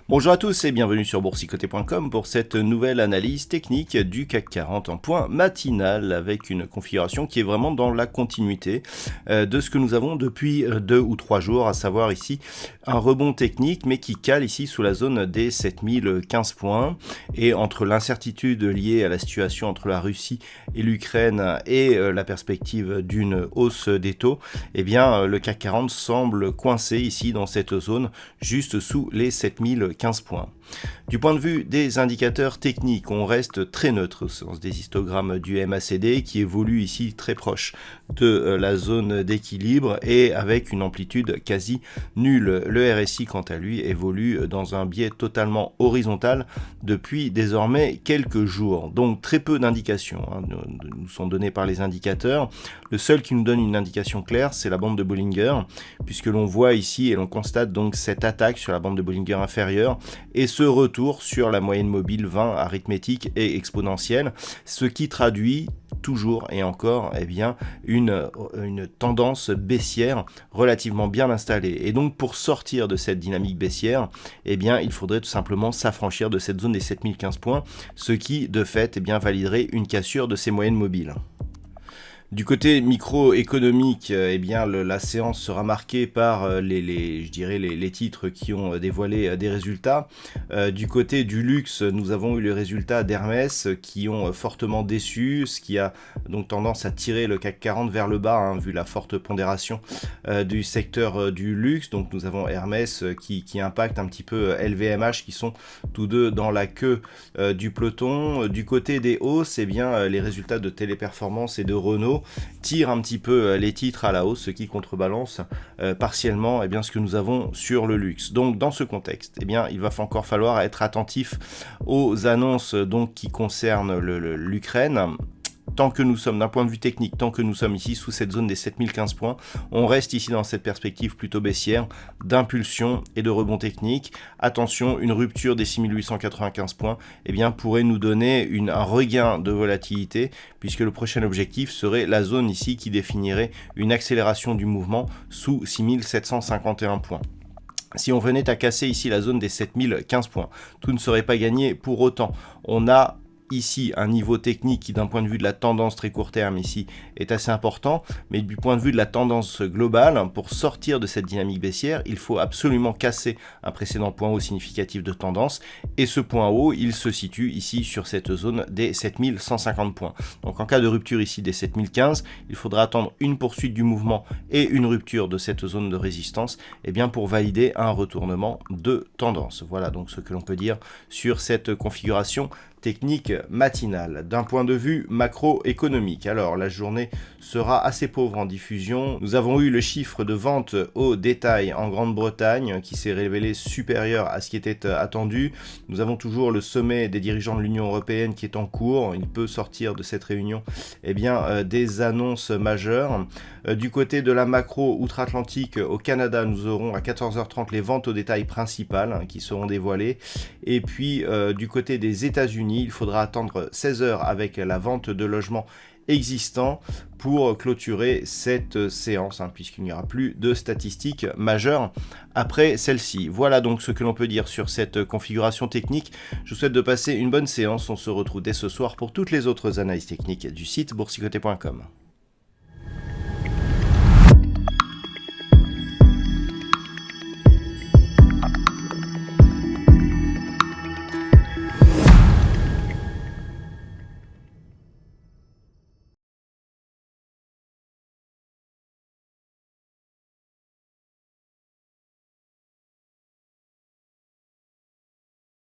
Bonjour à tous et bienvenue sur boursicoté.com pour cette nouvelle analyse technique du CAC 40 en point matinal avec une configuration qui est vraiment dans la continuité de ce que nous avons depuis 2 ou 3 jours, à savoir ici un rebond technique mais qui cale ici sous la zone des 7015 points et entre l'incertitude liée à la situation entre la Russie et l'Ukraine et la perspective d'une hausse des taux, eh bien le CAC 40 semble coincé ici dans cette zone juste sous les 7015 points. Du point de vue des indicateurs techniques, on reste très neutre au sens des histogrammes du MACD qui évolue ici très proche de la zone d'équilibre et avec une amplitude quasi nulle. Le RSI quant à lui évolue dans un biais totalement horizontal depuis désormais quelques jours. Donc très peu d'indications nous sont données par les indicateurs. Le seul qui nous donne une indication claire, c'est la bande de Bollinger, puisque l'on voit ici et l'on constate donc cette attaque sur la bande de Bollinger inférieure et ce retour sur la moyenne mobile 20 arithmétique et exponentielle, ce qui traduit toujours et encore une tendance baissière relativement bien installée. Et donc pour sortir de cette dynamique baissière, il faudrait tout simplement s'affranchir de cette zone des 7015 points, ce qui de fait validerait une cassure de ces moyennes mobiles. Du côté microéconomique, la séance sera marquée par les titres qui ont dévoilé des résultats. Du côté du luxe, nous avons eu les résultats d'Hermès qui ont fortement déçu, ce qui a donc tendance à tirer le CAC 40 vers le bas, vu la forte pondération du secteur du luxe. Donc nous avons Hermès qui impacte un petit peu LVMH qui sont tous deux dans la queue du peloton. Du côté des hausses, les résultats de Téléperformance et de Renault tirent un petit peu les titres à la hausse, ce qui contrebalance partiellement ce que nous avons sur le luxe. Donc dans ce contexte, il va encore falloir être attentif aux annonces qui concernent l'Ukraine. Tant que nous sommes, d'un point de vue technique, tant que nous sommes ici sous cette zone des 7015 points, on reste ici dans cette perspective plutôt baissière d'impulsion et de rebond technique. Attention, une rupture des 6895 points pourrait nous donner un regain de volatilité puisque le prochain objectif serait la zone ici qui définirait une accélération du mouvement sous 6751 points. Si on venait à casser ici la zone des 7015 points, tout ne serait pas gagné pour autant. On a ici un niveau technique qui d'un point de vue de la tendance très court terme ici est assez important, mais du point de vue de la tendance globale, pour sortir de cette dynamique baissière, il faut absolument casser un précédent point haut significatif de tendance et ce point haut il se situe ici sur cette zone des 7150 points. Donc en cas de rupture ici des 7015, il faudra attendre une poursuite du mouvement et une rupture de cette zone de résistance pour valider un retournement de tendance. Voilà donc ce que l'on peut dire sur cette configuration technique matinale. D'un point de vue macroéconomique, alors la journée sera assez pauvre en diffusion. Nous avons eu le chiffre de vente au détail en Grande-Bretagne qui s'est révélé supérieur à ce qui était attendu. Nous avons toujours le sommet des dirigeants de l'Union européenne qui est en cours. Il peut sortir de cette réunion des annonces majeures. Du côté de la macro outre-Atlantique, au Canada, nous aurons à 14h30 les ventes au détail principales qui seront dévoilées. Et puis du côté des États-Unis, il faudra attendre 16h avec la vente de logements existants pour clôturer cette séance, puisqu'il n'y aura plus de statistiques majeures après celle-ci. Voilà donc ce que l'on peut dire sur cette configuration technique. Je vous souhaite de passer une bonne séance. On se retrouve dès ce soir pour toutes les autres analyses techniques du site boursicoté.com.